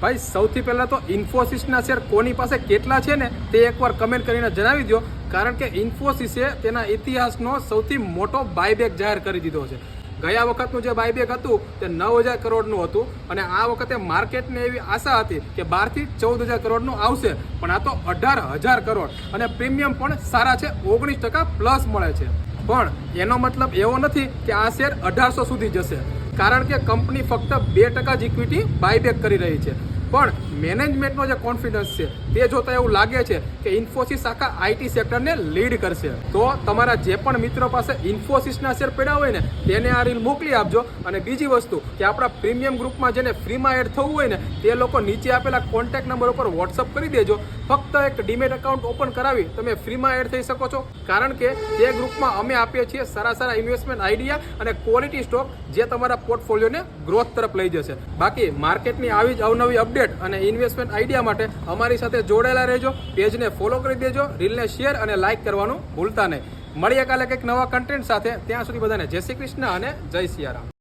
ભાઈ સૌથી પહેલાં તો ઇન્ફોસિસના શેર કોની પાસે કેટલા છે ને તે એકવાર કમેન્ટ કરીને જણાવી દો, કારણ કે ઇન્ફોસિસે તેના ઇતિહાસનો સૌથી મોટો બાયબેક જાહેર કરી દીધો છે. ગયા વખતનું જે બાયબેક હતું તે 9,000 કરોડનું હતું અને આ વખતે માર્કેટને એવી આશા હતી કે 12 થી 14,000 કરોડનું આવશે, પણ આ તો 18,000 કરોડ અને પ્રીમિયમ પણ સારા છે, 19% પ્લસ મળે છે. પણ એનો મતલબ એવો નથી કે આ શેર 1800 સુધી જશે, કારણ કે કંપની ફક્ત 2% જ ઇક્વિટી બાયબેક કરી રહી છે. પણ મેનેજમેન્ટનો જે કોન્ફિડન્સ છે તે જોતા એવું લાગે છે કે ઇન્ફોસિસ આખા આઈટી સેક્ટરને લીડ કરશે. તો તમારા જે પણ મિત્રો પાસે ઇન્ફોસિસના શેર પડ્યા હોય ને તેને આ રીલ મોકલી આપજો. અને બીજી વસ્તુ કે આપણા પ્રીમિયમ ગ્રુપમાં જેને ફ્રીમાં એડ થવું હોય ને તે લોકો નીચે આપેલા કોન્ટેક્ટ નંબર ઉપર વોટ્સઅપ કરી દેજો. ફક્ત એક ડીમેટ એકાઉન્ટ ઓપન કરાવી તમે ફ્રીમાં એડ થઈ શકો છો, કારણ કે તે ગ્રુપમાં અમે આપીએ છીએ સારા ઇન્વેસ્ટમેન્ટ આઈડિયા અને ક્વોલિટી સ્ટોક જે તમારા પોર્ટફોલિયોને ગ્રોથ તરફ લઈ જશે. બાકી માર્કેટની આવી જ અવનવી અપડેટ અને ઇન્વેસ્ટમેન્ટ આઈડિયા માટે અમારી સાથે જોડાયેલા રહેજો. પેજને ફોલો કરી દેજો, રીલને શેર અને લાઇક કરવાનું ભૂલતા નહીં. મળીએ કાલે કંઈક નવા કન્ટેન્ટ સાથે. ત્યાં સુધી બધાને જય શ્રી કૃષ્ણ અને જય સિયારામ.